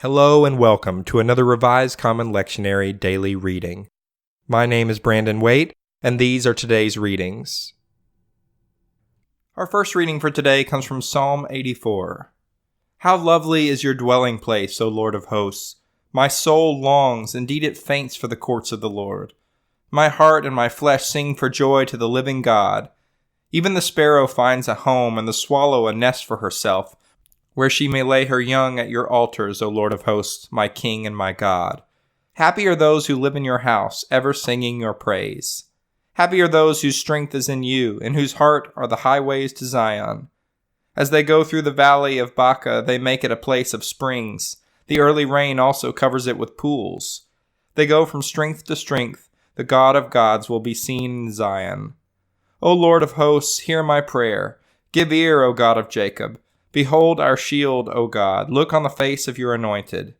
Hello and welcome to another Revised Common Lectionary daily reading. My name is Brandon Waite, and these are today's readings. Our first reading for today comes from Psalm 84. How lovely is your dwelling place, O Lord of hosts! My soul longs, indeed it faints for the courts of the Lord. My heart and my flesh sing for joy to the living God. Even the sparrow finds a home, and the swallow a nest for herself, where she may lay her young at your altars, O Lord of hosts, my King and my God. Happy are those who live in your house, ever singing your praise. Happy are those whose strength is in you, in whose heart are the highways to Zion. As they go through the valley of Baca, they make it a place of springs. The early rain also covers it with pools. They go from strength to strength. The God of gods will be seen in Zion. O Lord of hosts, hear my prayer. Give ear, O God of Jacob. Behold our shield, O God. Look on the face of your anointed.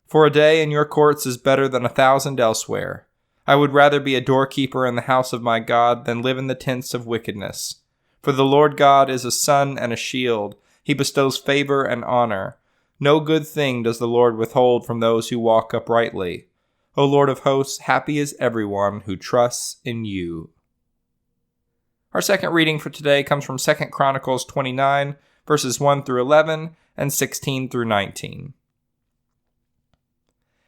For a day in your courts is better than 1,000 elsewhere. I would rather be a doorkeeper in the house of my God than live in the tents of wickedness. For the Lord God is a sun and a shield. He bestows favor and honor. No good thing does the Lord withhold from those who walk uprightly. O Lord of hosts, happy is everyone who trusts in you. Our second reading for today comes from 2 Chronicles 29, verses 1 through 11 and 16 through 19.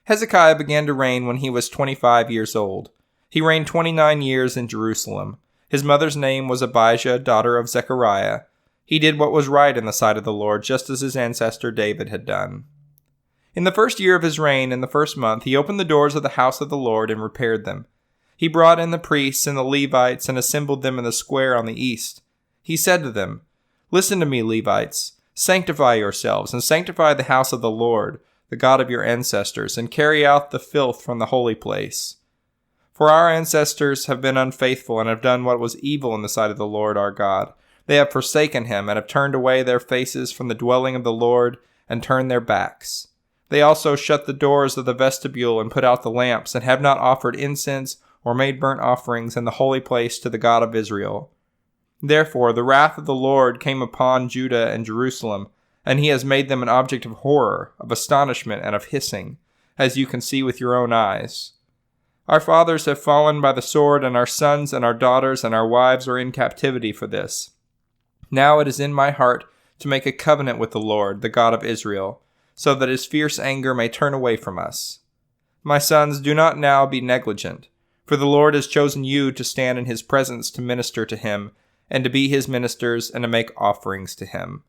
Hezekiah began to reign when he was 25 years old. He reigned 29 years in Jerusalem. His mother's name was Abijah, daughter of Zechariah. He did what was right in the sight of the Lord, just as his ancestor David had done. In the first year of his reign, in the first month, he opened the doors of the house of the Lord and repaired them. He brought in the priests and the Levites and assembled them in the square on the east. He said to them, Listen to me, Levites. Sanctify yourselves, and sanctify the house of the Lord, the God of your ancestors, and carry out the filth from the holy place. For our ancestors have been unfaithful and have done what was evil in the sight of the Lord our God. They have forsaken him and have turned away their faces from the dwelling of the Lord and turned their backs. They also shut the doors of the vestibule and put out the lamps, and have not offered incense or made burnt offerings in the holy place to the God of Israel. Therefore, the wrath of the Lord came upon Judah and Jerusalem, and he has made them an object of horror, of astonishment, and of hissing, as you can see with your own eyes. Our fathers have fallen by the sword, and our sons and our daughters and our wives are in captivity for this. Now it is in my heart to make a covenant with the Lord, the God of Israel, so that his fierce anger may turn away from us. My sons, do not now be negligent, for the Lord has chosen you to stand in his presence to minister to him, and to be his ministers, and to make offerings to him.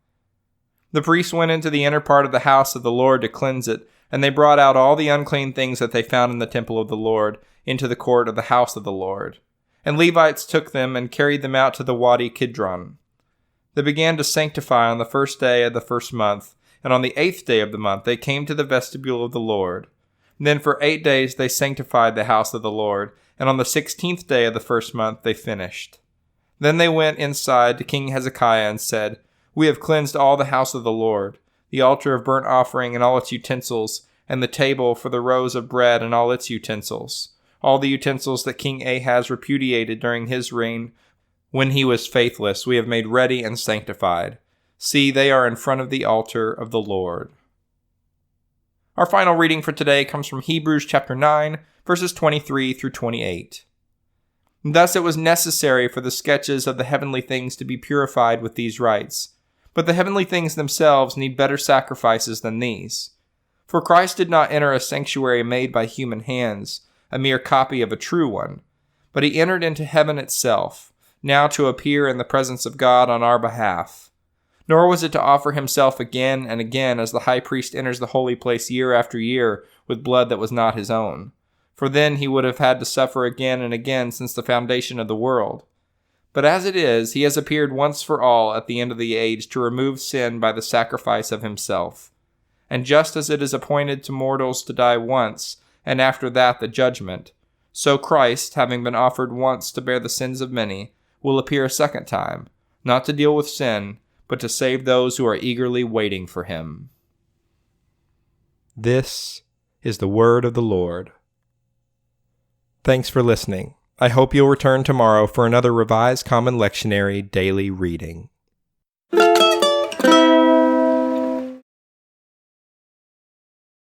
The priests went into the inner part of the house of the Lord to cleanse it, and they brought out all the unclean things that they found in the temple of the Lord into the court of the house of the Lord. And Levites took them and carried them out to the Wadi Kidron. They began to sanctify on the first day of the first month, and on the 8th day of the month they came to the vestibule of the Lord. Then for 8 days they sanctified the house of the Lord, and on the 16th day of the first month they finished. Then they went inside to King Hezekiah and said, We have cleansed all the house of the Lord, the altar of burnt offering and all its utensils, and the table for the rows of bread and all its utensils, all the utensils that King Ahaz repudiated during his reign when he was faithless, we have made ready and sanctified. See, they are in front of the altar of the Lord. Our final reading for today comes from Hebrews chapter 9, verses 23 through 28. Thus it was necessary for the sketches of the heavenly things to be purified with these rites. But the heavenly things themselves need better sacrifices than these. For Christ did not enter a sanctuary made by human hands, a mere copy of a true one, but he entered into heaven itself, now to appear in the presence of God on our behalf. Nor was it to offer himself again and again as the high priest enters the holy place year after year with blood that was not his own. For then he would have had to suffer again and again since the foundation of the world. But as it is, he has appeared once for all at the end of the age to remove sin by the sacrifice of himself. And just as it is appointed to mortals to die once, and after that the judgment, so Christ, having been offered once to bear the sins of many, will appear a second time, not to deal with sin, but to save those who are eagerly waiting for him. This is the word of the Lord. Thanks for listening. I hope you'll return tomorrow for another Revised Common Lectionary daily reading.